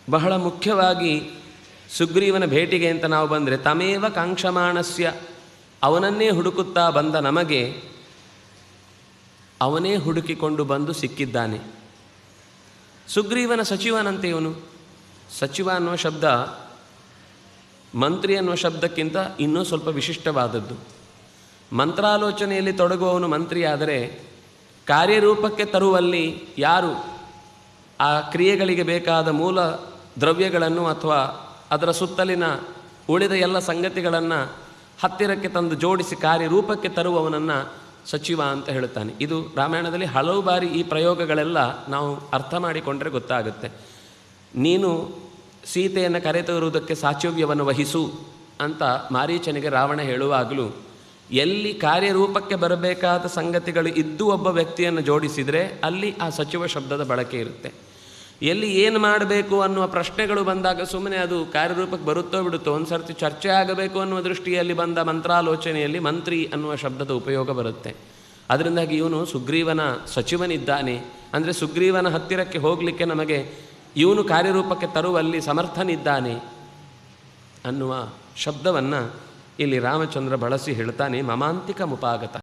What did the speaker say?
ಬಹಳ ಮುಖ್ಯವಾಗಿ ಸುಗ್ರೀವನ ಭೇಟಿಗೆ ಅಂತ ನಾವು ಬಂದರೆ ತಮೇವ ಕಾಂಕ್ಷಮಾಣಸ್ಯ, ಅವನನ್ನೇ ಹುಡುಕುತ್ತಾ ಬಂದ ನಮಗೆ ಅವನೇ ಹುಡುಕಿಕೊಂಡು ಬಂದು ಸಿಕ್ಕಿದ್ದಾನೆ. ಸುಗ್ರೀವನ ಸಚಿವನಂತೆ ಇವನು. ಸಚಿವ ಅನ್ನುವ ಶಬ್ದ ಮಂತ್ರಿ ಅನ್ನುವ ಶಬ್ದಕ್ಕಿಂತ ಇನ್ನೂ ಸ್ವಲ್ಪ ವಿಶಿಷ್ಟವಾದದ್ದು. ಮಂತ್ರಾಲೋಚನೆಯಲ್ಲಿ ತೊಡಗುವವನು ಮಂತ್ರಿಯಾದರೆ ಕಾರ್ಯರೂಪಕ್ಕೆ ತರುವಲ್ಲಿ ಯಾರು ಆ ಕ್ರಿಯೆಗಳಿಗೆ ಬೇಕಾದ ಮೂಲ ದ್ರವ್ಯಗಳನ್ನು ಅಥವಾ ಅದರ ಸುತ್ತಲಿನ ಉಳಿದ ಎಲ್ಲ ಸಂಗತಿಗಳನ್ನು ಹತ್ತಿರಕ್ಕೆ ತಂದು ಜೋಡಿಸಿ ಕಾರ್ಯರೂಪಕ್ಕೆ ತರುವವನನ್ನು ಸಚಿವ ಅಂತ ಹೇಳುತ್ತಾನೆ. ಇದು ರಾಮಾಯಣದಲ್ಲಿ ಹಲವು ಬಾರಿ ಈ ಪ್ರಯೋಗಗಳೆಲ್ಲ ನಾವು ಅರ್ಥ ಮಾಡಿಕೊಂಡ್ರೆ ಗೊತ್ತಾಗುತ್ತೆ. ನೀನು ಸೀತೆಯನ್ನು ಕರೆತರುವುದಕ್ಕೆ ಸಾಚವ್ಯವನ್ನು ವಹಿಸು ಅಂತ ಮಾರೀಚನಿಗೆ ರಾವಣ ಹೇಳುವಾಗಲೂ ಎಲ್ಲಿ ಕಾರ್ಯರೂಪಕ್ಕೆ ಬರಬೇಕಾದ ಸಂಗತಿಗಳು ಇದ್ದು ಒಬ್ಬ ವ್ಯಕ್ತಿಯನ್ನು ಜೋಡಿಸಿದರೆ ಅಲ್ಲಿ ಆ ಸಚಿವ ಶಬ್ದದ ಬಳಕೆ ಇರುತ್ತೆ. ಎಲ್ಲಿ ಏನು ಮಾಡಬೇಕು ಅನ್ನುವ ಪ್ರಶ್ನೆಗಳು ಬಂದಾಗ ಸುಮ್ಮನೆ ಅದು ಕಾರ್ಯರೂಪಕ್ಕೆ ಬರುತ್ತೋ ಬಿಡುತ್ತೋ, ಒಂದು ಸರ್ತಿ ಚರ್ಚೆ ಆಗಬೇಕು ಅನ್ನುವ ದೃಷ್ಟಿಯಲ್ಲಿ ಬಂದ ಮಂತ್ರಾಲೋಚನೆಯಲ್ಲಿ ಮಂತ್ರಿ ಅನ್ನುವ ಶಬ್ದದ ಉಪಯೋಗ ಬರುತ್ತೆ. ಅದರಿಂದಾಗಿ ಇವನು ಸುಗ್ರೀವನ ಸಚಿವನಿದ್ದಾನೆ ಅಂದರೆ ಸುಗ್ರೀವನ ಹತ್ತಿರಕ್ಕೆ ಹೋಗಲಿಕ್ಕೆ ನಮಗೆ ಇವನು ಕಾರ್ಯರೂಪಕ್ಕೆ ತರುವಲ್ಲಿ ಸಮರ್ಥನಿದ್ದಾನೆ ಅನ್ನುವ ಶಬ್ದವನ್ನು ಇಲ್ಲಿ ರಾಮಚಂದ್ರ ಬಳಸಿ ಹೇಳ್ತಾನೆ. ಮಮಾಂತಿಕ ಮುಪಾಗತ.